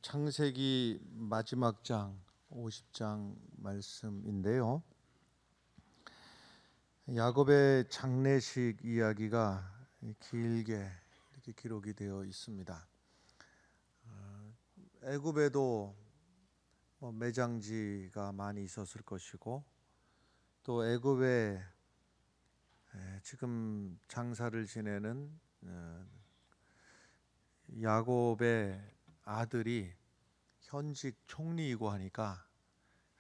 창세기 마지막 장 50장 말씀인데요. 야곱의 장례식 이야기가 길게 이렇게 기록이 되어 있습니다. 애굽에도 매장지가 많이 있었을 것이고, 또 애굽에 지금 장사를 지내는 야곱의 아들이 현직 총리이고 하니까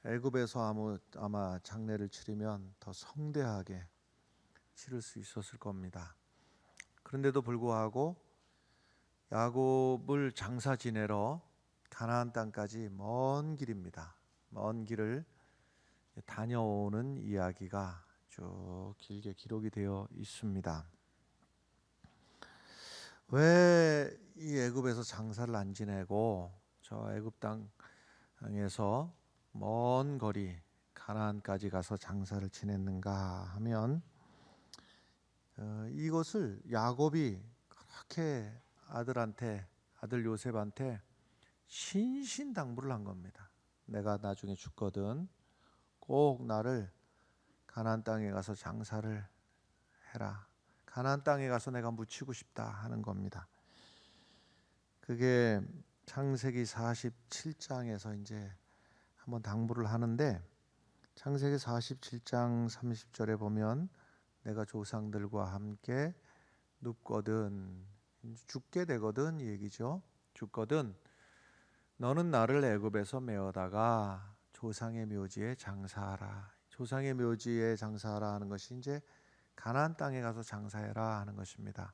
애굽에서 아마 장례를 치르면 더 성대하게 치를 수 있었을 겁니다. 그런데도 불구하고 야곱을 장사 지내러 가나안 땅까지 먼 길입니다. 먼 길을 다녀오는 이야기가 쭉 길게 기록이 되어 있습니다. 왜 이 애굽에서 장사를 안 지내고 저 애굽 땅에서 먼 거리 가나안까지 가서 장사를 지냈는가 하면, 이것을 야곱이 그렇게 아들 요셉한테 신신당부를 한 겁니다. 내가 나중에 죽거든 꼭 나를 가나안 땅에 가서 장사를 해라. 가나안 땅에 가서 내가 묻히고 싶다 하는 겁니다. 그게 창세기 47장에서 이제 한번 당부를 하는데, 창세기 47장 30절에 보면 내가 조상들과 함께 눕거든, 죽게 되거든 이 얘기죠. 죽거든 너는 나를 애굽에서 메어다가 조상의 묘지에 장사하라. 조상의 묘지에 장사하라 하는 것이 이제 가나안 땅에 가서 장사해라 하는 것입니다.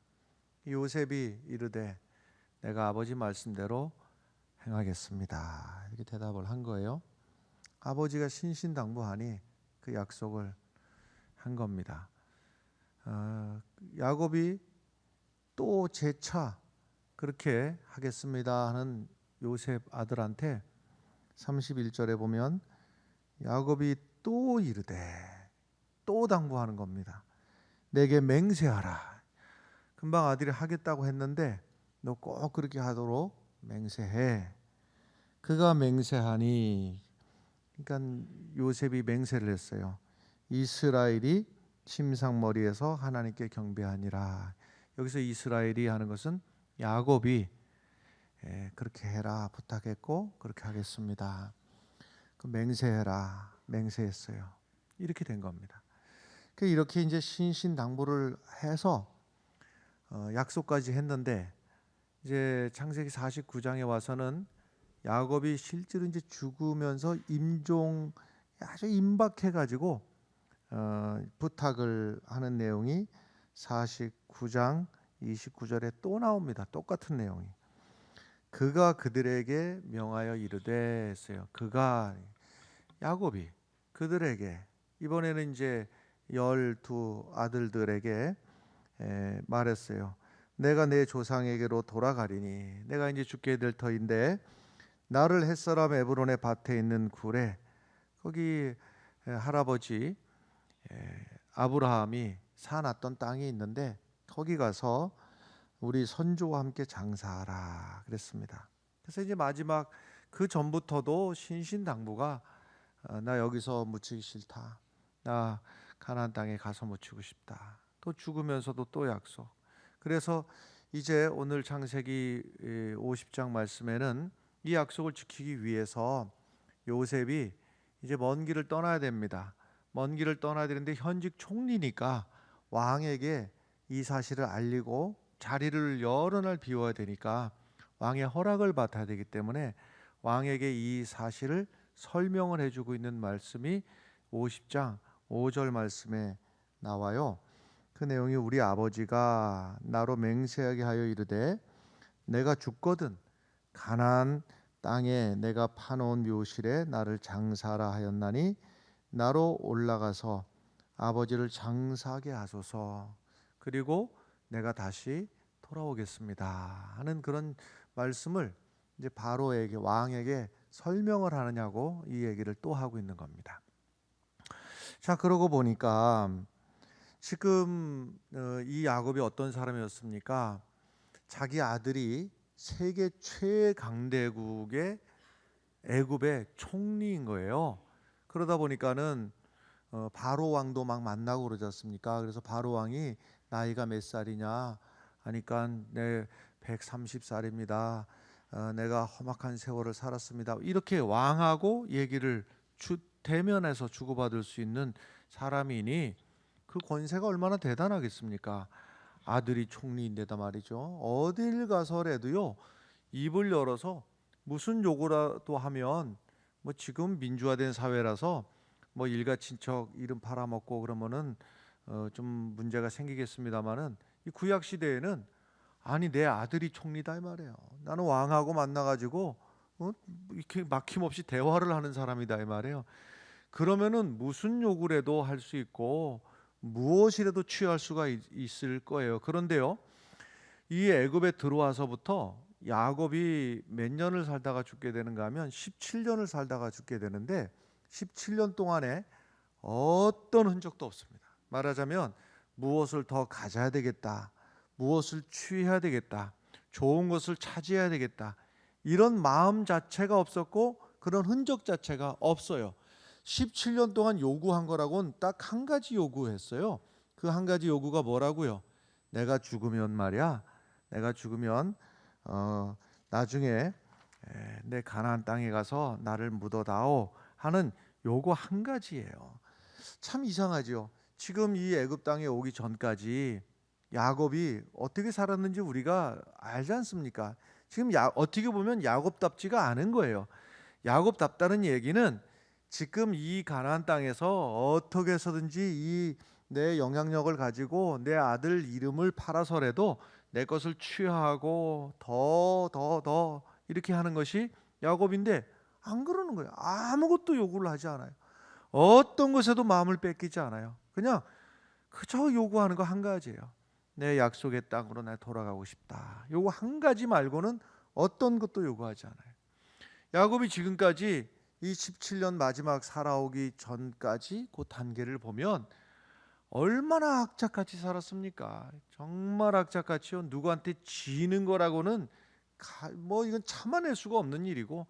요셉이 이르되 내가 아버지 말씀대로 행하겠습니다, 이렇게 대답을 한 거예요. 아버지가 신신당부하니 그 약속을 한 겁니다. 야곱이 또 재차 그렇게 하겠습니다 하는 요셉 아들한테 31절에 보면 야곱이 또 이르되, 또 당부하는 겁니다. 내게 맹세하라. 금방 아들이 하겠다고 했는데 너 꼭 그렇게 하도록 맹세해. 그가 맹세하니, 그러니까 요셉이 맹세를 했어요. 이스라엘이 침상머리에서 하나님께 경배하니라. 여기서 이스라엘이 하는 것은 야곱이 그렇게 해라 부탁했고 그렇게 하겠습니다. 그 맹세해라, 맹세했어요. 이렇게 된 겁니다. 이렇게 이제 신신당부를 해서 약속까지 했는데, 이제 창세기 49장에 와서는 야곱이 실제로 이제 죽으면서 임종 아주 임박해가지고 부탁을 하는 내용이 49장 29절에 또 나옵니다. 똑같은 내용이. 그가 그들에게 명하여 이르되 했어요. 그가, 야곱이 그들에게, 이번에는 이제 12 아들들에게 말했어요. 내가 내 조상에게로 돌아가리니, 내가 이제 죽게 될 터인데 나를 햇사람 에브론의 밭에 있는 굴에, 거기 할아버지 아브라함이 사놨던 땅이 있는데 거기 가서 우리 선조와 함께 장사하라 그랬습니다. 그래서 이제 마지막, 그 전부터도 신신당부가 나 여기서 묻히기 싫다, 나 가나안 땅에 가서 묻히고 싶다, 또 죽으면서도 또 약속. 그래서 이제 오늘 창세기 50장 말씀에는 이 약속을 지키기 위해서 요셉이 이제 먼 길을 떠나야 됩니다. 먼 길을 떠나야 되는데 현직 총리니까 왕에게 이 사실을 알리고 자리를 여러 날 비워야 되니까 왕의 허락을 받아야 되기 때문에 왕에게 이 사실을 설명을 해주고 있는 말씀이 50장 5절 말씀에 나와요. 그 내용이 우리 아버지가 나로 맹세하게 하여 이르되 내가 죽거든 가나안 땅에 내가 파놓은 묘실에 나를 장사하라 하였나니 나로 올라가서 아버지를 장사하게 하소서, 그리고 내가 다시 돌아오겠습니다 하는 그런 말씀을 이제 바로에게, 왕에게 설명을 하느냐고 이 얘기를 또 하고 있는 겁니다. 자, 그러고 보니까 지금 이 야곱이 어떤 사람이었습니까? 자기 아들이 세계 최강대국의 애굽의 총리인 거예요. 그러다 보니까는 바로 왕도 막 만나고 그러지 않습니까? 그래서 바로 왕이 나이가 몇 살이냐 하니까 네 130살입니다. 내가 험악한 세월을 살았습니다. 이렇게 왕하고 얘기를 대면에서 주고받을 수 있는 사람이니 그 권세가 얼마나 대단하겠습니까? 아들이 총리인데다 말이죠. 어딜 가서라도요 입을 열어서 무슨 요구라도 하면 뭐 지금 민주화된 사회라서 뭐 일가 친척 이름 팔아먹고 그러면은 좀 문제가 생기겠습니다만은 이 구약 시대에는 아니 내 아들이 총리다 이 말이에요. 나는 왕하고 만나가지고 이렇게 막힘없이 대화를 하는 사람이다 이 말이에요. 그러면은 무슨 요구라도 할 수 있고 무엇이라도 취할 수가 있을 거예요. 그런데요, 이 애굽에 들어와서부터 야곱이 몇 년을 살다가 죽게 되는가 하면 17년을 살다가 죽게 되는데 17년 동안에 어떤 흔적도 없습니다. 말하자면 무엇을 더 가져야 되겠다, 무엇을 취해야 되겠다, 좋은 것을 차지해야 되겠다, 이런 마음 자체가 없었고 그런 흔적 자체가 없어요. 17년 동안 요구한 거라고는 딱 한 가지 요구했어요. 그 한 가지 요구가 뭐라고요? 내가 죽으면 말이야, 내가 죽으면 나중에 내 가나안 땅에 가서 나를 묻어다오 하는 요거 한 가지예요. 참 이상하죠. 지금 이 애굽 땅에 오기 전까지 야곱이 어떻게 살았는지 우리가 알지 않습니까? 지금 어떻게 보면 야곱답지가 않은 거예요. 야곱답다는 얘기는 지금 이 가나안 땅에서 어떻게 해서든지 이 내 영향력을 가지고 내 아들 이름을 팔아서라도 내 것을 취하고 더 이렇게 하는 것이 야곱인데 안 그러는 거예요. 아무것도 요구를 하지 않아요. 어떤 것에도 마음을 뺏기지 않아요. 그냥 그저 요구하는 거 한 가지예요. 내 약속의 땅으로 나 돌아가고 싶다. 요거 한 가지 말고는 어떤 것도 요구하지 않아요. 야곱이 지금까지 이 17년 마지막 살아오기 전까지 그 단계를 보면 얼마나 악착같이 살았습니까? 정말 악착같이요. 누구한테 지는 거라고는 뭐 이건 참아낼 수가 없는 일이고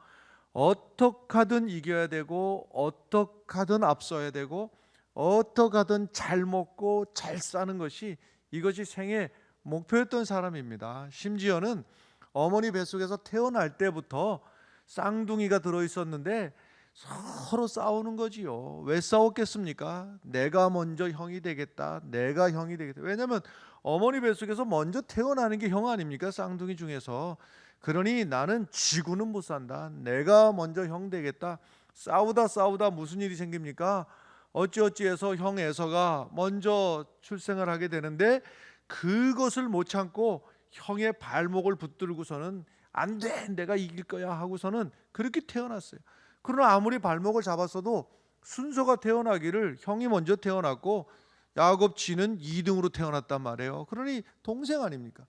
어떻게 하든 이겨야 되고 어떻게 하든 앞서야 되고 어떻게 하든 잘 먹고 잘 사는 것이 이것이 생애 목표였던 사람입니다. 심지어는 어머니 뱃속에서 태어날 때부터 쌍둥이가 들어있었는데 서로 싸우는 거지요. 왜 싸웠겠습니까? 내가 먼저 형이 되겠다, 내가 형이 되겠다. 왜냐하면 어머니 뱃속에서 먼저 태어나는 게 형 아닙니까? 쌍둥이 중에서. 그러니 나는 지구는 못 산다, 내가 먼저 형 되겠다. 싸우다 무슨 일이 생깁니까? 어찌어찌해서 형 에서가 먼저 출생을 하게 되는데 그것을 못 참고 형의 발목을 붙들고서는 안 돼, 내가 이길 거야 하고서는 그렇게 태어났어요. 그러나 아무리 발목을 잡았어도 순서가 태어나기를 형이 먼저 태어났고 야곱 지는 2등으로 태어났단 말이에요. 그러니 동생 아닙니까?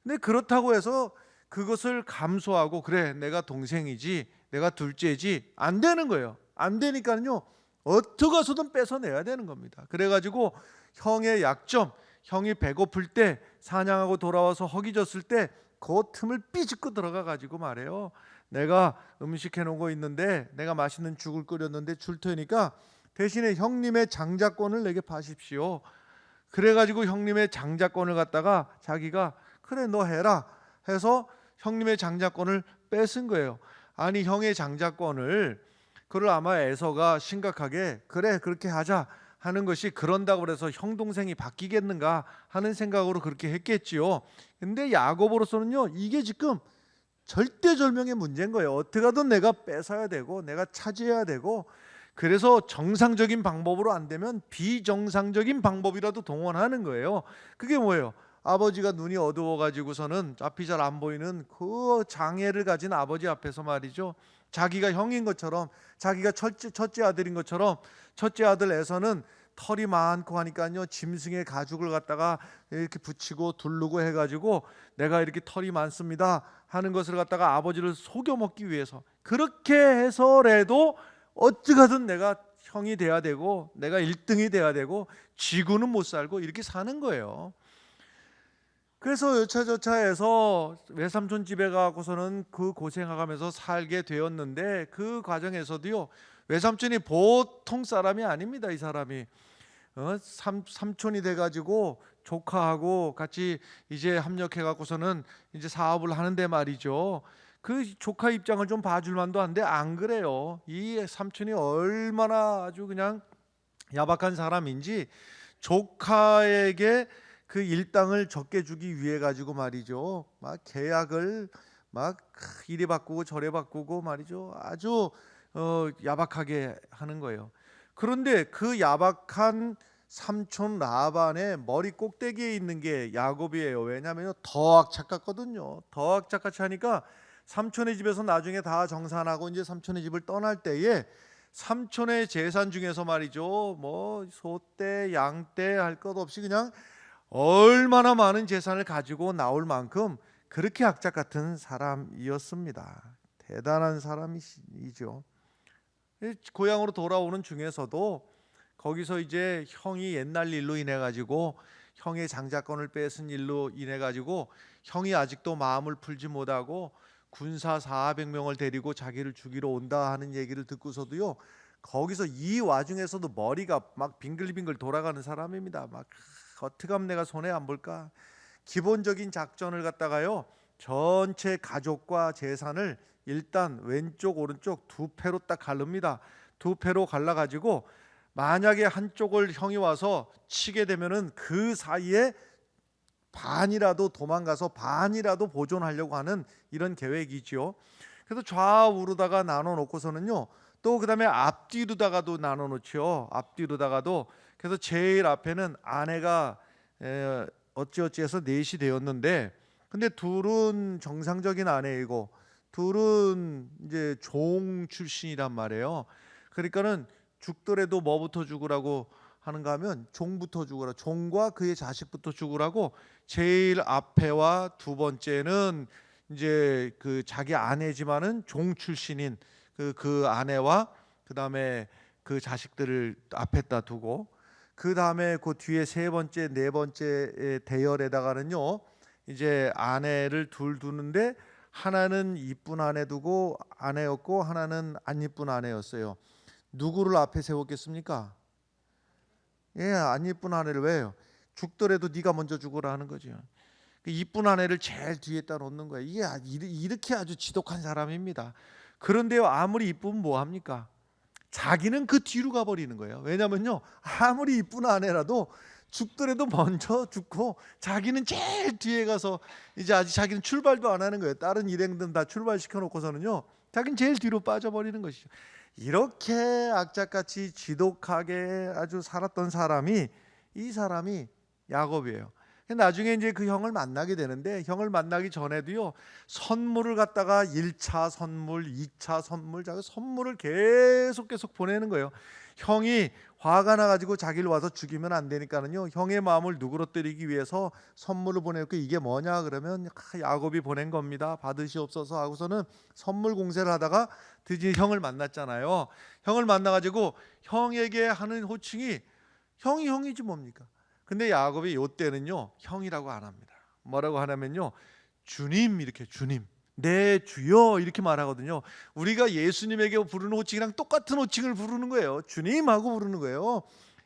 근데 그렇다고 해서 그것을 감수하고 그래 내가 동생이지 내가 둘째지 안 되는 거예요. 안 되니까요 어떻게 해서든 뺏어내야 되는 겁니다. 그래가지고 형의 약점, 형이 배고플 때 사냥하고 돌아와서 허기졌을 때 그 틈을 삐집고 들어가 가지고 말해요. 내가 음식 해놓은 거 있는데 내가 맛있는 죽을 끓였는데 줄 테니까 대신에 형님의 장자권을 내게 파십시오. 그래가지고 형님의 장자권을 갖다가 자기가 그래 너 해라 해서 형님의 장자권을 뺏은 거예요. 아니 형의 장자권을 그걸 아마 에서가 심각하게 그래 그렇게 하자 하는 것이 그런다고 해서 형 동생이 바뀌겠는가 하는 생각으로 그렇게 했겠지요. 근데 야곱으로서는요 이게 지금 절대절명의 문제인 거예요. 어떻게 하든 내가 뺏어야 되고 내가 차지해야 되고 그래서 정상적인 방법으로 안 되면 비정상적인 방법이라도 동원하는 거예요. 그게 뭐예요? 아버지가 눈이 어두워 가지고서는 앞이 잘 안 보이는 그 장애를 가진 아버지 앞에서 말이죠. 자기가 형인 것처럼 자기가 첫째 아들인 것처럼 첫째 아들 에서는 털이 많고 하니까요 짐승의 가죽을 갖다가 이렇게 붙이고 두르고 해가지고 내가 이렇게 털이 많습니다 하는 것을 갖다가 아버지를 속여 먹기 위해서 그렇게 해서라도 어떻게든 내가 형이 돼야 되고 내가 1등이 돼야 되고 지구는 못 살고 이렇게 사는 거예요. 그래서 여차저차해서 외삼촌 집에 가고서는 그 고생하면서 살게 되었는데, 그 과정에서도요, 외삼촌이 보통 사람이 아닙니다. 이 사람이 삼촌이 돼가지고 조카하고 같이 이제 합력해 갖고서는 이제 사업을 하는데 말이죠, 그 조카 입장을 좀 봐줄 만도 한데 안 그래요. 이 삼촌이 얼마나 아주 그냥 야박한 사람인지, 조카에게 그 일당을 적게 주기 위해 가지고 말이죠, 막 계약을 막 이리 바꾸고 저리 바꾸고 말이죠, 아주 야박하게 하는 거예요. 그런데 그 야박한 삼촌 라반의 머리 꼭대기에 있는 게 야곱이에요. 왜냐하면 더 악착같거든요. 더 악착같이 하니까 삼촌의 집에서 나중에 다 정산하고 이제 삼촌의 집을 떠날 때에 삼촌의 재산 중에서 말이죠, 뭐 소떼 양떼 할 것 없이 그냥 얼마나 많은 재산을 가지고 나올 만큼 그렇게 악착 같은 사람이었습니다. 대단한 사람이죠. 고향으로 돌아오는 중에서도 거기서 이제 형이 옛날 일로 인해 가지고, 형의 장자권을 뺏은 일로 인해 가지고 형이 아직도 마음을 풀지 못하고 군사 400명을 데리고 자기를 죽이러 온다 하는 얘기를 듣고서도요, 거기서 이 와중에서도 머리가 막 빙글빙글 돌아가는 사람입니다. 막 어떻게 하면 내가 손해 안 볼까? 기본적인 작전을 갖다가요, 전체 가족과 재산을 일단 왼쪽 오른쪽 두 패로 딱 갈릅니다. 두 패로 갈라 가지고 만약에 한쪽을 형이 와서 치게 되면은 그 사이에 반이라도 도망가서 반이라도 보존하려고 하는 이런 계획이지요. 그래서 좌우로다가 나눠 놓고서는요, 또 그다음에 앞뒤로다가도 나눠 놓죠. 앞뒤로다가도. 그래서 제일 앞에는 아내가 어찌어찌해서 넷이 되었는데, 근데 둘은 정상적인 아내이고 둘은 이제 종 출신이란 말이에요. 그러니까는 죽더라도 뭐부터 죽으라고 하는가 하면 종부터 죽으라, 종과 그의 자식부터 죽으라고. 제일 앞에와 두 번째는 이제 그 자기 아내지만은 종 출신인 그 아내와 그 다음에 그 자식들을 앞에다 두고, 그 다음에 그 뒤에 세 번째 네 번째 대열에다가는요, 이제 아내를 둘 두는데, 하나는 이쁜 아내 두고 아내였고 하나는 안 이쁜 아내였어요. 누구를 앞에 세웠겠습니까? 안 이쁜 아내를. 왜요? 죽더라도 네가 먼저 죽어라 하는 거죠. 그 이쁜 아내를 제일 뒤에다 놓는 거예요. 이게 이렇게 아주 지독한 사람입니다. 그런데요, 아무리 이쁘면 뭐 합니까? 자기는 그 뒤로 가버리는 거예요. 왜냐면요, 아무리 이쁜 아내라도 죽더라도 먼저 죽고 자기는 제일 뒤에 가서 이제 아직 자기는 출발도 안 하는 거예요. 다른 일행들은 다 출발시켜 놓고서는요, 자기는 제일 뒤로 빠져버리는 것이죠. 이렇게 악착같이 지독하게 아주 살았던 사람이, 이 사람이 야곱이에요. 나중에 이제 그 형을 만나게 되는데, 형을 만나기 전에도요, 선물을 갖다가 1차 선물, 2차 선물, 자기 선물을 계속 보내는 거예요. 형이 화가 나가지고 자기를 와서 죽이면 안 되니까는요, 형의 마음을 누그러뜨리기 위해서 선물을 보내고, 이게 뭐냐 그러면 야곱이 보낸 겁니다, 받으시옵소서 하고서는 선물 공세를 하다가 드디어 형을 만났잖아요. 형을 만나가지고 형에게 하는 호칭이 형이지 뭡니까? 근데 야곱이 요때는요, 형이라고 안 합니다. 뭐라고 하냐면요, 주님, 이렇게 주님, 내 주여 이렇게 말하거든요. 우리가 예수님에게 부르는 호칭이랑 똑같은 호칭을 부르는 거예요. 주님하고 부르는 거예요.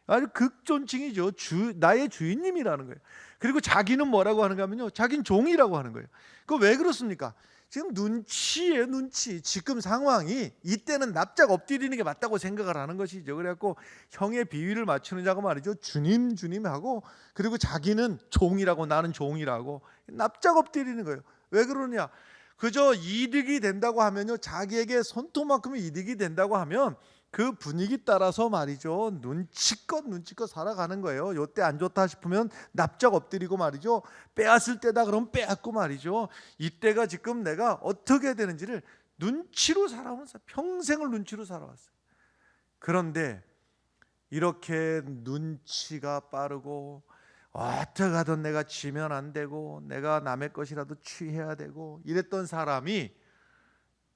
아주 극존칭이죠. 나의 주인님이라는 거예요. 그리고 자기는 뭐라고 하는가 하면요, 자기는 종이라고 하는 거예요. 그거 왜 그렇습니까? 지금 눈치예요, 눈치. 지금 상황이 이때는 납작 엎드리는 게 맞다고 생각을 하는 것이죠. 그래갖고 형의 비위를 맞추는 자가 말이죠, 주님 하고, 그리고 자기는 종이라고, 나는 종이라고 납작 엎드리는 거예요. 왜 그러냐? 그저 이득이 된다고 하면요, 자기에게 손톱만큼의 이득이 된다고 하면 그 분위기 따라서 말이죠, 눈치껏 살아가는 거예요. 요때 안 좋다 싶으면 납작 엎드리고 말이죠, 빼앗을 때다 그러면 빼앗고 말이죠. 이때가 지금 내가 어떻게 해야 되는지를 눈치로 살아오면서 평생을 눈치로 살아왔어요. 그런데 이렇게 눈치가 빠르고, 어떻게 하든 내가 지면 안 되고, 내가 남의 것이라도 취해야 되고 이랬던 사람이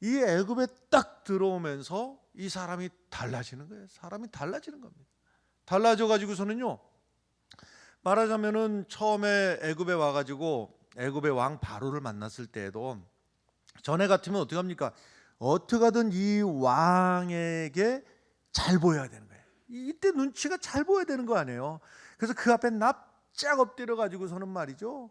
이 애굽에 딱 들어오면서 이 사람이 달라지는 거예요. 사람이 달라지는 겁니다. 달라져 가지고서는요, 말하자면은 처음에 애굽에 와가지고 애굽의 왕 바로를 만났을 때에도 전에 같으면 어떻게 합니까? 어떻게 하든 이 왕에게 잘 보여야 되는 거예요. 이때 눈치가 잘 보여야 되는 거 아니에요. 그래서 그 앞에 납작 엎드려 가지고서는 말이죠,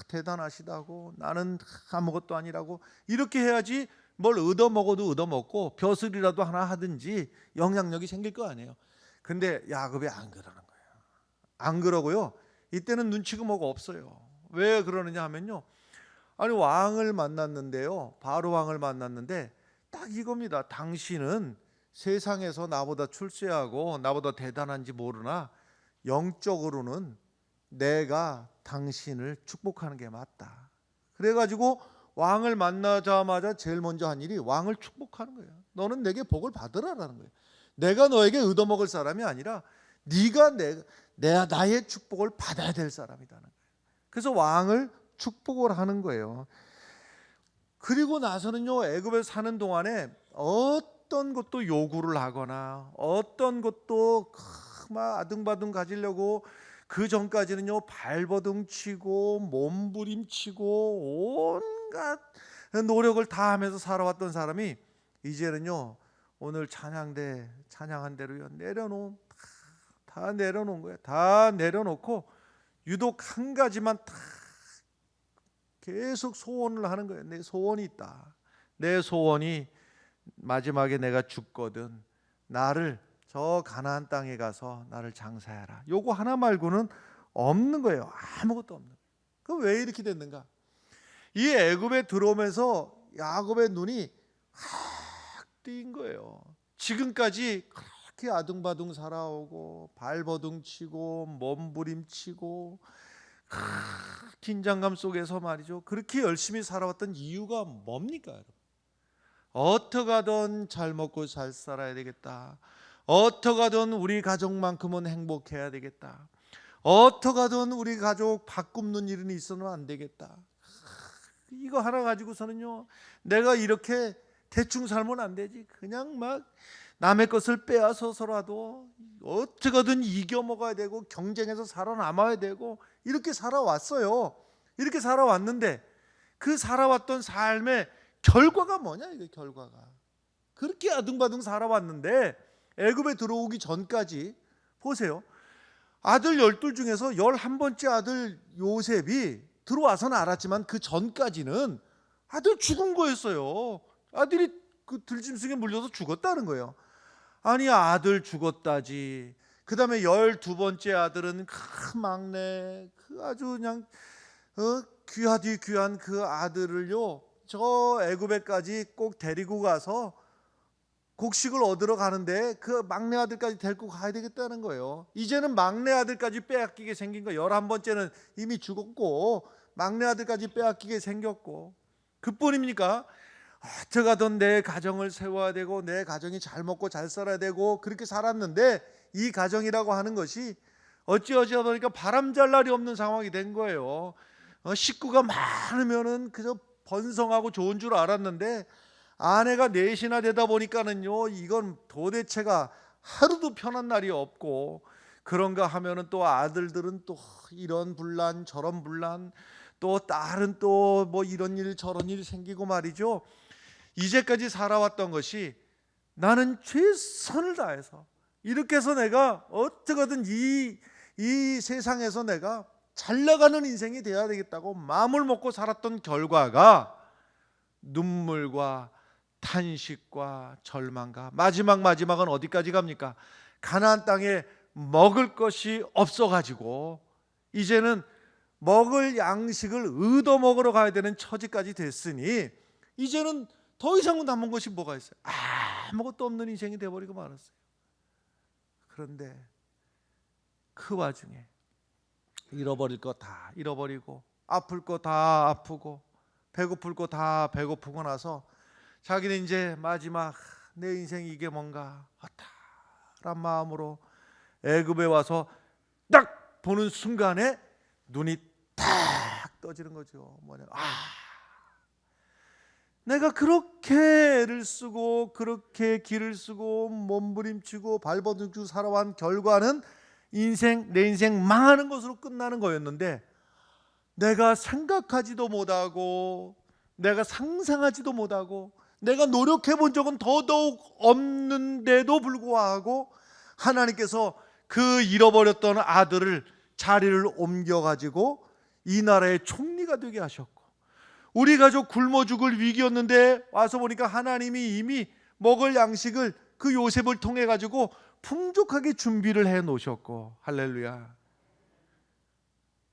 대단하시다고, 나는 아무것도 아니라고 이렇게 해야지 뭘 얻어먹어도 얻어먹고 벼슬이라도 하나 하든지 영향력이 생길 거 아니에요. 근데 야곱이 안 그러는 거예요. 안 그러고요, 이때는 눈치가 뭐가 없어요. 왜 그러느냐 하면요, 아니 왕을 만났는데요, 바로 왕을 만났는데 딱 이겁니다. 당신은 세상에서 나보다 출세하고 나보다 대단한지 모르나 영적으로는 내가 당신을 축복하는 게 맞다. 그래가지고 왕을 만나자마자 제일 먼저 한 일이 왕을 축복하는 거예요. 너는 내게 복을 받으라라는 거예요. 내가 너에게 얻어먹을 사람이 아니라 네가 나의 축복을 받아야 될 사람이라는 거예요. 그래서 왕을 축복을 하는 거예요. 그리고 나서는요, 애굽에 사는 동안에 어떤 것도 요구를 하거나 어떤 것도 막 아등바등 가지려고, 그 전까지는요 발버둥 치고 몸부림치고 온갖 노력을 다 하면서 살아왔던 사람이 이제는요, 오늘 찬양한 대로요, 다 내려놓은 거예요. 다 내려놓고 유독 한 가지만 다 계속 소원을 하는 거예요. 내 소원이 있다. 내 소원이 마지막에 내가 죽거든 나를 저 가나안 땅에 가서 나를 장사해라. 요거 하나 말고는 없는 거예요. 아무것도 없는 거예요. 그럼 왜 이렇게 됐는가? 이 애굽에 들어오면서 야곱의 눈이 확 뜨인 거예요. 지금까지 그렇게 아둥바둥 살아오고 발버둥 치고 몸부림치고 긴장감 속에서 말이죠, 그렇게 열심히 살아왔던 이유가 뭡니까? 여러분, 어떻게 하든 잘 먹고 잘 살아야 되겠다. 어떻게 하든 우리 가족만큼은 행복해야 되겠다. 어떻게 하든 우리 가족 밥 굶는 일은 있어는 안 되겠다. 이거 하나 가지고서는요, 내가 이렇게 대충 살면 안 되지. 그냥 막 남의 것을 빼앗아서라도 어떻게든 이겨 먹어야 되고 경쟁해서 살아남아야 되고 이렇게 살아왔어요. 이렇게 살아왔는데 그 살아왔던 삶의 결과가 뭐냐, 이게 결과가. 그렇게 아둥바둥 살아왔는데 애굽에 들어오기 전까지 보세요. 아들 12 중에서 11번째 아들 요셉이 들어와서는 알았지만 그 전까지는 아들 죽은 거였어요. 아들이 그 들짐승에 물려서 죽었다는 거예요. 아니 아들 죽었다지. 그 다음에 12번째 아들은 큰 막내, 그 아주 그냥 귀하디 귀한 그 아들을요, 저 애굽에까지 꼭 데리고 가서 곡식을 얻으러 가는데 그 막내 아들까지 데리고 가야 되겠다는 거예요. 이제는 막내 아들까지 빼앗기게 생긴 거예요. 11번째는 이미 죽었고 막내 아들까지 빼앗기게 생겼고, 그뿐입니까? 어떻게 하든 내 가정을 세워야 되고 내 가정이 잘 먹고 잘 살아야 되고 그렇게 살았는데 이 가정이라고 하는 것이 어찌하다 보니까 바람잘 날이 없는 상황이 된 거예요. 식구가 많으면은 그저 번성하고 좋은 줄 알았는데 아내가 넷이나 되다 보니까는요, 이건 도대체가 하루도 편한 날이 없고, 그런가 하면은 또 아들들은 또 이런 분란 저런 분란, 또 딸은 또 뭐 이런 일 저런 일 생기고 말이죠. 이제까지 살아왔던 것이 나는 최선을 다해서 이렇게 해서 내가 어떻게든 이 세상에서 내가 잘 나가는 인생이 되어야 되겠다고 마음을 먹고 살았던 결과가 눈물과 탄식과 절망과 마지막은 어디까지 갑니까? 가나안 땅에 먹을 것이 없어가지고 이제는 먹을 양식을 얻어 먹으러 가야 되는 처지까지 됐으니 이제는 더 이상 남은 것이 뭐가 있어요? 아무것도 없는 인생이 되어버리고 말았어요. 그런데 그 와중에 잃어버릴 거 다 잃어버리고 아플 거 다 아프고 배고플 거 다 배고프고 나서 자기는 이제 마지막 내 인생이 이게 뭔가 허탈한 마음으로 애굽에 와서 딱 보는 순간에 눈이 탁 떠지는 거죠. 뭐냐, 내가 그렇게 애를 쓰고 그렇게 길을 쓰고 몸부림치고 발버둥치고 살아온 결과는 내 인생 망하는 것으로 끝나는 거였는데, 내가 생각하지도 못하고 내가 상상하지도 못하고 내가 노력해 본 적은 더더욱 없는데도 불구하고 하나님께서 그 잃어버렸던 아들을 자리를 옮겨가지고 이 나라의 총리가 되게 하셨고, 우리 가족 굶어 죽을 위기였는데 와서 보니까 하나님이 이미 먹을 양식을 그 요셉을 통해 가지고 풍족하게 준비를 해 놓으셨고, 할렐루야.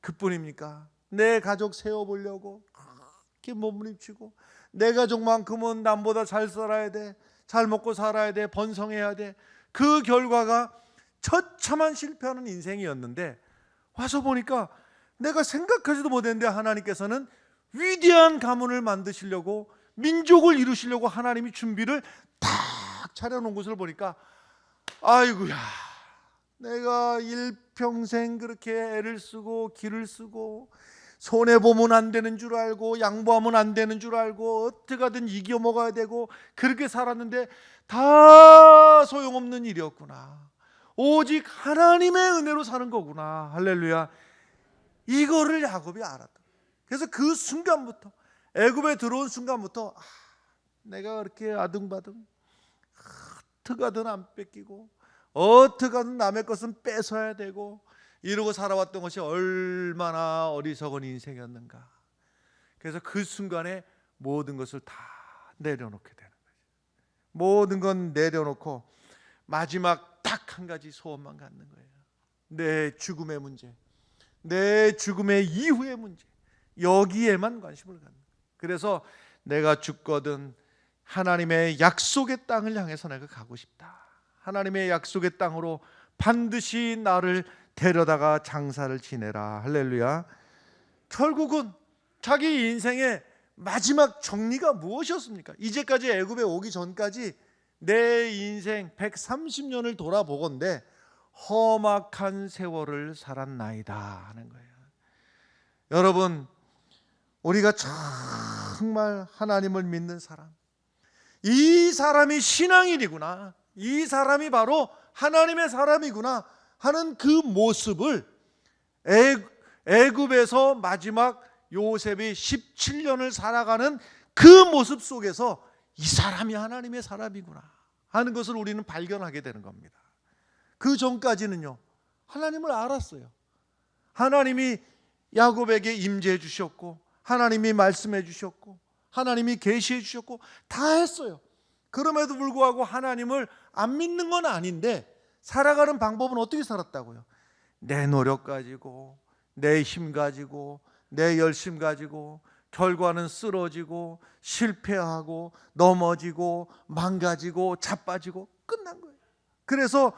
그뿐입니까? 내 가족 세워보려고 그렇게 몸부림치고, 내 가족만큼은 남보다 잘 살아야 돼, 잘 먹고 살아야 돼, 번성해야 돼. 그 결과가 처참한 실패하는 인생이었는데 와서 보니까 내가 생각하지도 못했는데 하나님께서는 위대한 가문을 만드시려고, 민족을 이루시려고 하나님이 준비를 딱 차려놓은 것을 보니까, 아이고야, 내가 일평생 그렇게 애를 쓰고 기를 쓰고 손해보면 안 되는 줄 알고 양보하면 안 되는 줄 알고 어떻게 하든 이겨 먹어야 되고 그렇게 살았는데 다 소용없는 일이었구나. 오직 하나님의 은혜로 사는 거구나. 할렐루야. 이거를 야곱이 알았다. 그래서 그 순간부터, 애굽에 들어온 순간부터, 내가 그렇게 아등바등 어떻게 하든 안 뺏기고 어떻게 하든 남의 것은 뺏어야 되고 이러고 살아왔던 것이 얼마나 어리석은 인생이었는가. 그래서 그 순간에 모든 것을 다 내려놓게 되는 거죠. 모든 건 내려놓고 마지막 딱 한 가지 소원만 갖는 거예요. 내 죽음의 문제, 내 죽음의 이후의 문제, 여기에만 관심을 갖는 거예요. 그래서 내가 죽거든 하나님의 약속의 땅을 향해서 내가 가고 싶다. 하나님의 약속의 땅으로 반드시 나를 데려다가 장사를 지내라. 할렐루야. 결국은 자기 인생의 마지막 정리가 무엇이었습니까? 이제까지 애굽에 오기 전까지 내 인생 130년을 돌아보건대 험악한 세월을 살았나이다 하는 거예요. 여러분, 우리가 정말 하나님을 믿는 사람, 이 사람이 신앙인이구나, 이 사람이 바로 하나님의 사람이구나 하는 그 모습을 애굽에서 마지막 요셉이 17년을 살아가는 그 모습 속에서 이 사람이 하나님의 사람이구나 하는 것을 우리는 발견하게 되는 겁니다. 그 전까지는요, 하나님을 알았어요. 하나님이 야곱에게 임재해 주셨고, 하나님이 말씀해 주셨고, 하나님이 계시해 주셨고 다 했어요. 그럼에도 불구하고 하나님을 안 믿는 건 아닌데 살아가는 방법은 어떻게 살았다고요? 내 노력 가지고, 내 힘 가지고, 내 열심 가지고, 결과는 쓰러지고 실패하고 넘어지고 망가지고 자빠지고 끝난 거예요. 그래서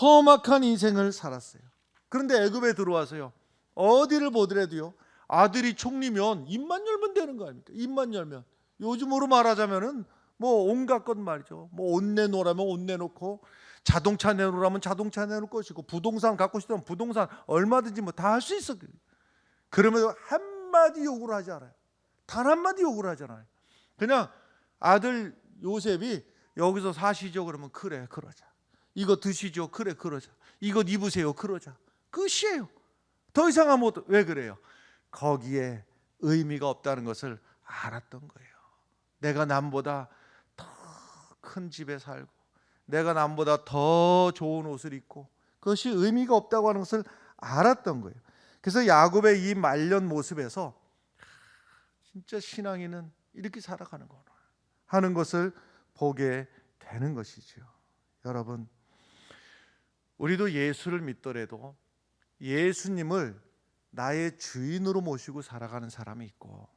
험악한 인생을 살았어요. 그런데 애굽에 들어와서요, 어디를 보더라도요, 아들이 총리면 입만 열면 되는 거 아닙니까? 입만 열면, 요즘으로 말하자면은 뭐 온갖 것 말이죠. 뭐 옷 내놓으라면 옷 내놓고, 자동차 내놓으라면 자동차 내놓을 것이고, 부동산 갖고 싶다면 부동산 얼마든지 뭐 다 할 수 있어. 그러면 한마디 욕을 하지 않아요. 단 한마디 욕을 하지 않아요. 그냥 아들 요셉이 여기서 사시죠 그러면 그래 그러자, 이거 드시죠 그래 그러자, 이거 입으세요 그러자, 끝이에요. 더 이상 하면 왜 그래요? 거기에 의미가 없다는 것을 알았던 거예요. 내가 남보다 더 큰 집에 살고, 내가 남보다 더 좋은 옷을 입고, 그것이 의미가 없다고 하는 것을 알았던 거예요. 그래서 야곱의 이 말년 모습에서 진짜 신앙인은 이렇게 살아가는구나 하는 것을 보게 되는 것이죠. 여러분, 우리도 예수를 믿더라도 예수님을 나의 주인으로 모시고 살아가는 사람이 있고,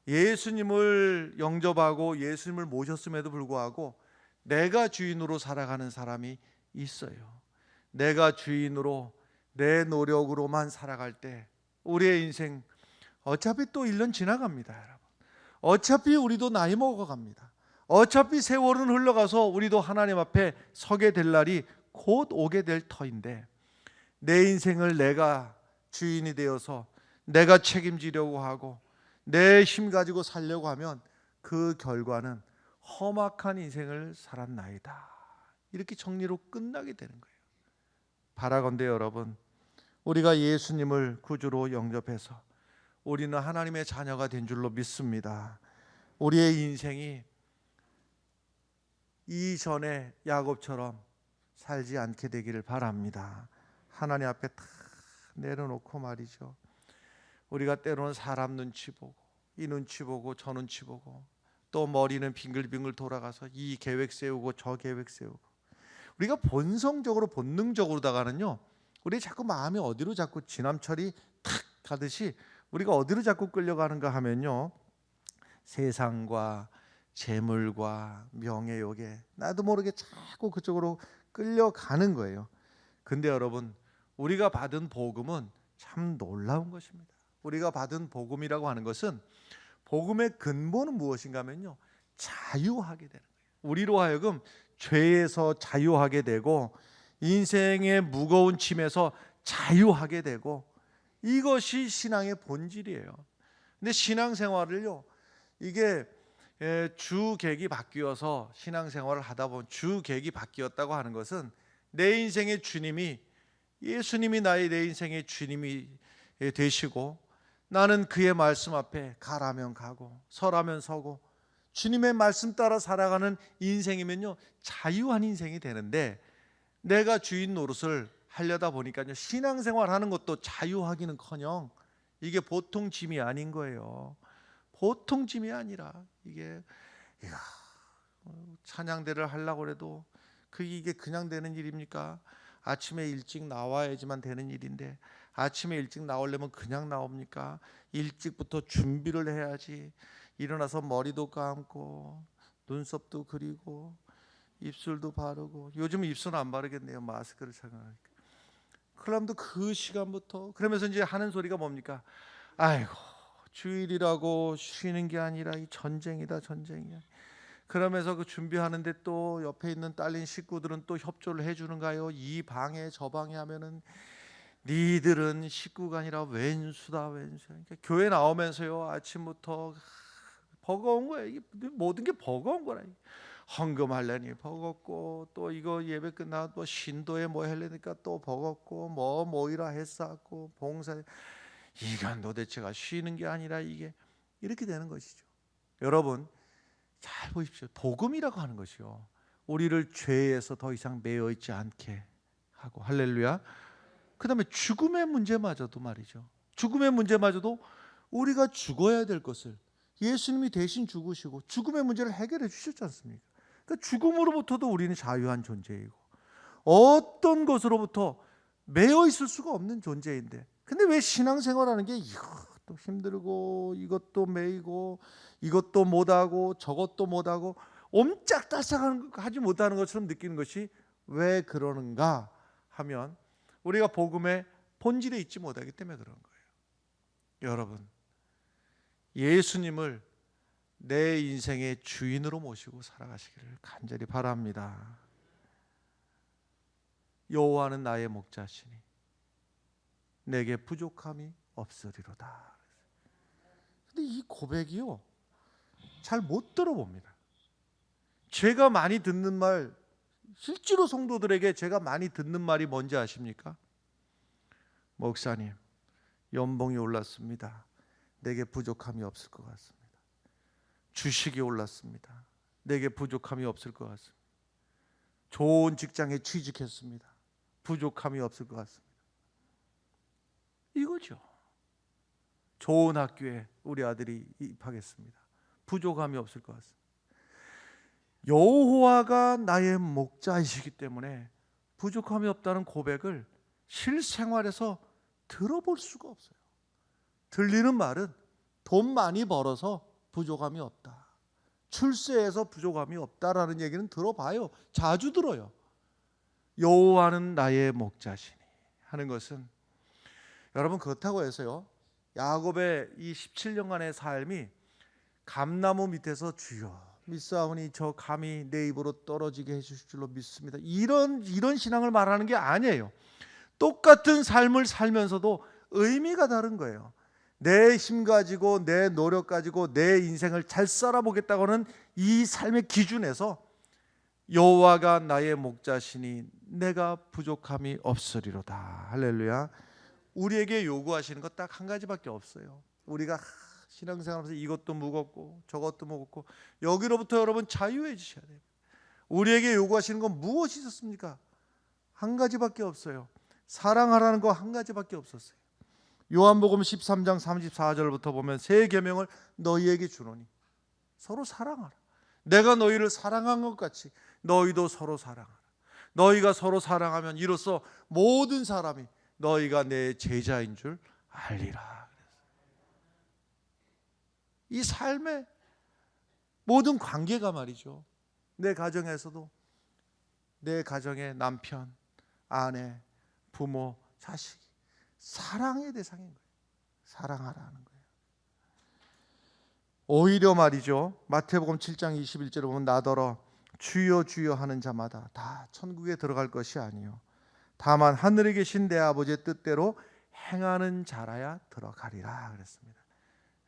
예수님을 영접하고 예수님을 모셨음에도 불구하고 내가 주인으로 살아가는 사람이 있어요. 내가 주인으로 내 노력으로만 살아갈 때 우리의 인생 어차피 또 1년 지나갑니다. 여러분, 어차피 우리도 나이 먹어갑니다. 어차피 세월은 흘러가서 우리도 하나님 앞에 서게 될 날이 곧 오게 될 터인데, 내 인생을 내가 주인이 되어서 내가 책임지려고 하고 내 힘 가지고 살려고 하면 그 결과는 험악한 인생을 살았나이다, 이렇게 정리로 끝나게 되는 거예요. 바라건대 여러분, 우리가 예수님을 구주로 영접해서 우리는 하나님의 자녀가 된 줄로 믿습니다. 우리의 인생이 이전에 야곱처럼 살지 않게 되기를 바랍니다. 하나님 앞에 다 내려놓고 말이죠. 우리가 때로는 사람 눈치 보고 이 눈치 보고 저 눈치 보고 또 머리는 빙글빙글 돌아가서 이 계획 세우고 저 계획 세우고 우리가 본성적으로 본능적으로다가는요, 우리 자꾸 마음이 어디로 자꾸 지남철이 탁 가듯이 우리가 어디로 자꾸 끌려가는가 하면요, 세상과 재물과 명예욕에 나도 모르게 자꾸 그쪽으로 끌려가는 거예요. 근데 여러분, 우리가 받은 복음은 참 놀라운 것입니다. 우리가 받은 복음이라고 하는 것은, 복음의 근본은 무엇인가 하면요, 자유하게 되는 거예요. 우리로 하여금 죄에서 자유하게 되고 인생의 무거운 짐에서 자유하게 되고, 이것이 신앙의 본질이에요. 근데 신앙생활을요, 이게 주객이 바뀌어서 신앙생활을 하다 보면 주객이 바뀌었다고 하는 것은 내 인생의 주님이, 예수님이 내 인생의 주님이 되시고 나는 그의 말씀 앞에 가라면 가고 서라면 서고 주님의 말씀 따라 살아가는 인생이면요, 자유한 인생이 되는데, 내가 주인 노릇을 하려다 보니까요, 신앙생활 하는 것도 자유하기는커녕 이게 보통 짐이 아닌 거예요. 보통 짐이 아니라 이게 찬양대를 하려고 해도 이게 그냥 되는 일입니까? 아침에 일찍 나와야지만 되는 일인데 아침에 일찍 나오려면 그냥 나옵니까? 일찍부터 준비를 해야지. 일어나서 머리도 감고 눈썹도 그리고 입술도 바르고, 요즘 입술은 안 바르겠네요, 마스크를 착용하니까. 그럼도 그 시간부터 그러면서 이제 하는 소리가 뭡니까? 아이고, 주일이라고 쉬는 게 아니라 이 전쟁이다, 전쟁이야. 그러면서 그 준비하는데 또 옆에 있는 딸린 식구들은 또 협조를 해주는가요? 이 방에 저 방에 하면은 니들은 식구가 아니라 왼수다, 왼수. 그러니까 교회 나오면서요, 아침부터 버거운 거예요. 이게 모든 게 버거운 거라. 헌금하려니 버겁고, 또 이거 예배 끝나고 또 신도에 뭐 하려니까 또 버겁고, 뭐 모이라 했었고, 봉사, 이건 도대체가 쉬는 게 아니라 이게 이렇게 되는 것이죠. 여러분 잘 보십시오. 복음이라고 하는 것이요, 우리를 죄에서 더 이상 매여 있지 않게 하고, 할렐루야. 그 다음에 죽음의 문제마저도 말이죠, 죽음의 문제마저도 우리가 죽어야 될 것을 예수님이 대신 죽으시고 죽음의 문제를 해결해 주셨지 않습니까? 그러니까 죽음으로부터도 우리는 자유한 존재이고 어떤 것으로부터 매여 있을 수가 없는 존재인데, 근데 왜 신앙생활하는 게 이것도 힘들고 이것도 매이고 이것도 못하고 저것도 못하고 옴짝달싹하지 못하는 것처럼 느끼는 것이 왜 그러는가 하면, 우리가 복음의 본질에 있지 못하기 때문에 그런 거예요. 여러분, 예수님을 내 인생의 주인으로 모시고 살아가시기를 간절히 바랍니다. 여호와는 나의 목자시니 내게 부족함이 없으리로다. 근데 이 고백이요, 잘 못 들어봅니다. 제가 많이 듣는 말, 실제로 성도들에게 제가 많이 듣는 말이 뭔지 아십니까? 목사님, 연봉이 올랐습니다. 내게 부족함이 없을 것 같습니다. 주식이 올랐습니다. 내게 부족함이 없을 것 같습니다. 좋은 직장에 취직했습니다. 부족함이 없을 것 같습니다. 이거죠. 좋은 학교에 우리 아들이 입학했습니다. 부족함이 없을 것 같습니다. 여호와가 나의 목자이시기 때문에 부족함이 없다는 고백을 실생활에서 들어볼 수가 없어요. 들리는 말은 돈 많이 벌어서 부족함이 없다, 출세해서 부족함이 없다라는 얘기는 들어봐요. 자주 들어요. 여호와는 나의 목자시니 하는 것은, 여러분 그렇다고 해서요, 야곱의 이 17년간의 삶이 감나무 밑에서 주여 믿사오니 저 감이 내 입으로 떨어지게 해주실 줄로 믿습니다, 이런 신앙을 말하는 게 아니에요. 똑같은 삶을 살면서도 의미가 다른 거예요. 내 힘 가지고 내 노력 가지고 내 인생을 잘 살아보겠다고는 이 삶의 기준에서 여호와가 나의 목자시니 내가 부족함이 없으리로다. 할렐루야. 우리에게 요구하시는 것 딱 한 가지밖에 없어요. 우리가 신앙생활하면서 이것도 무겁고 저것도 무겁고, 여기로부터 여러분 자유해지셔야 돼요. 우리에게 요구하시는 건 무엇이 있었습니까? 한 가지밖에 없어요. 사랑하라는 거 한 가지밖에 없었어요. 요한복음 13장 34절부터 보면 새 계명을 너희에게 주노니 서로 사랑하라. 내가 너희를 사랑한 것 같이 너희도 서로 사랑하라. 너희가 서로 사랑하면 이로써 모든 사람이 너희가 내 제자인 줄 알리라. 이 삶의 모든 관계가 말이죠, 내 가정에서도 내 가정의 남편, 아내, 부모, 자식이 사랑의 대상인 거예요. 사랑하라는 거예요. 오히려 말이죠, 마태복음 7장 21절에 보면 나더러 주여 주여 하는 자마다 다 천국에 들어갈 것이 아니요 다만 하늘에 계신 내 아버지의 뜻대로 행하는 자라야 들어가리라 그랬습니다.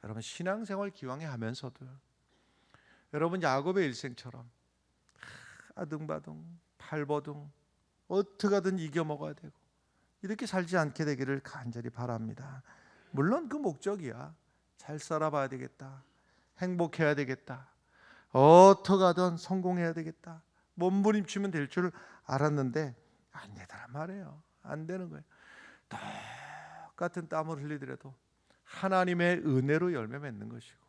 여러분, 신앙생활 기왕에 하면서도 여러분 야곱의 일생처럼 아등바등 발버둥 어떻게 하든 이겨먹어야 되고 이렇게 살지 않게 되기를 간절히 바랍니다. 물론 그 목적이야. 잘 살아봐야 되겠다, 행복해야 되겠다, 어떻게 하든 성공해야 되겠다, 몸부림치면 될 줄 알았는데 안 되더란 말이에요. 안 되는 거예요. 똑같은 땀을 흘리더라도 하나님의 은혜로 열매 맺는 것이고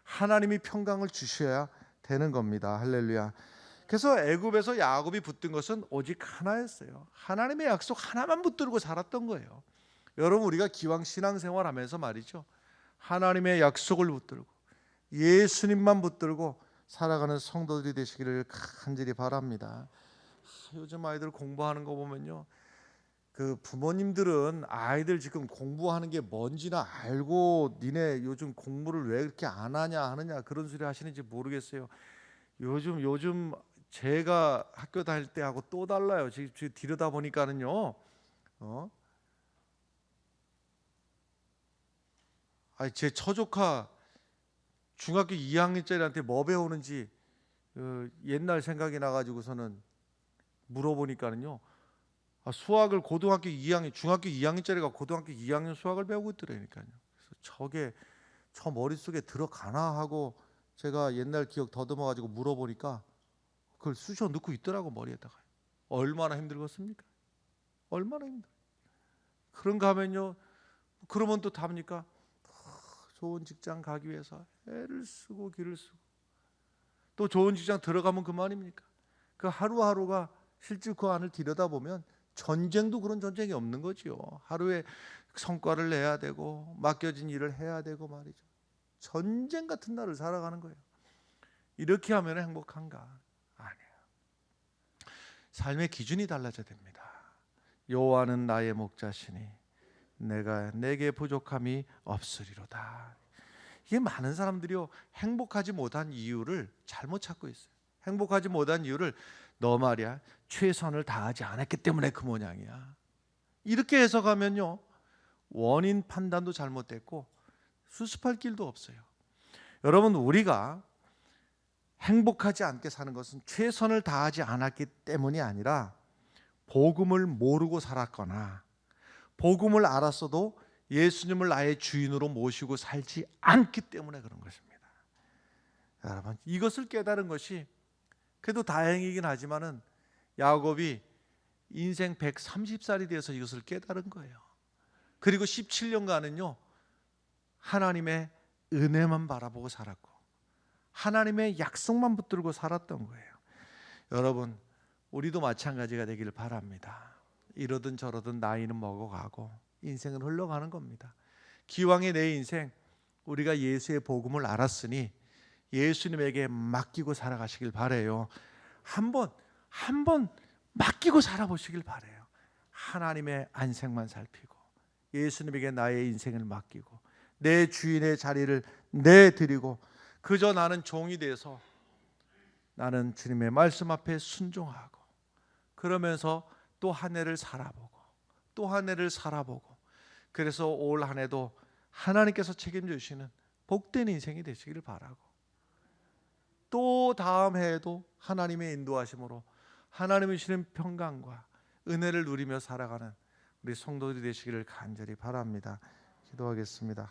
하나님이 평강을 주셔야 되는 겁니다. 할렐루야. 그래서 애굽에서 야곱이 붙든 것은 오직 하나였어요. 하나님의 약속 하나만 붙들고 살았던 거예요. 여러분, 우리가 기왕 신앙생활하면서 말이죠, 하나님의 약속을 붙들고 예수님만 붙들고 살아가는 성도들이 되시기를 간절히 바랍니다. 요즘 아이들 공부하는 거 보면요, 그 부모님들은 아이들 지금 공부하는 게 뭔지나 알고 니네 요즘 공부를 왜 그렇게 안 하느냐 그런 소리 하시는지 모르겠어요. 요즘 제가 학교 다닐 때하고 또 달라요. 지금 들여다 보니까는요, 제 처조카 중학교 2학년짜리한테 뭐 배우는지 옛날 생각이 나가지고서는 물어보니까는요, 수학을 고등학교 2학년, 중학교 2학년짜리가 고등학교 2학년 수학을 배우고 있더라니까요. 그래서 저게 저 머릿속에 들어가나 하고 제가 옛날 기억 더듬어 가지고 물어보니까 그걸 쑤셔 넣고 있더라고, 머리에다가. 얼마나 힘들겠습니까? 얼마나 힘들어. 그런가 하면요, 그러면 또 답니까? 좋은 직장 가기 위해서 애를 쓰고 기를 쓰고 또 좋은 직장 들어가면 그만입니까? 그 하루하루가 실제 그 안을 들여다보면 전쟁도 그런 전쟁이 없는 거지요. 하루에 성과를 내야 되고 맡겨진 일을 해야 되고 말이죠. 전쟁 같은 날을 살아가는 거예요. 이렇게 하면 행복한가? 아니에요. 삶의 기준이 달라져야 됩니다. 여호와는 나의 목자시니 내게 부족함이 없으리로다. 이게 많은 사람들이요, 행복하지 못한 이유를 잘못 찾고 있어요. 행복하지 못한 이유를 너 말이야 최선을 다하지 않았기 때문에 그 모양이야, 이렇게 해석하면요 원인 판단도 잘못됐고 수습할 길도 없어요. 여러분, 우리가 행복하지 않게 사는 것은 최선을 다하지 않았기 때문이 아니라 복음을 모르고 살았거나 복음을 알았어도 예수님을 나의 주인으로 모시고 살지 않기 때문에 그런 것입니다. 여러분, 이것을 깨달은 것이 그래도 다행이긴 하지만은 야곱이 인생 130살이 돼서 이것을 깨달은 거예요. 그리고 17년간은요 하나님의 은혜만 바라보고 살았고 하나님의 약속만 붙들고 살았던 거예요. 여러분, 우리도 마찬가지가 되기를 바랍니다. 이러든 저러든 나이는 먹어가고 인생은 흘러가는 겁니다. 기왕의 내 인생 우리가 예수의 복음을 알았으니 예수님에게 맡기고 살아가시길 바래요. 한번 맡기고 살아보시길 바래요. 하나님의 안색만 살피고 예수님에게 나의 인생을 맡기고 내 주인의 자리를 내드리고 그저 나는 종이 돼서 나는 주님의 말씀 앞에 순종하고 그러면서 또 한 해를 살아보고 또 한 해를 살아보고 그래서 올 한 해도 하나님께서 책임져 주시는 복된 인생이 되시기를 바라고 또 다음 해에도 하나님의 인도하심으로 하나님이 주시는 평강과 은혜를 누리며 살아가는 우리 성도들이 되시기를 간절히 바랍니다. 기도하겠습니다.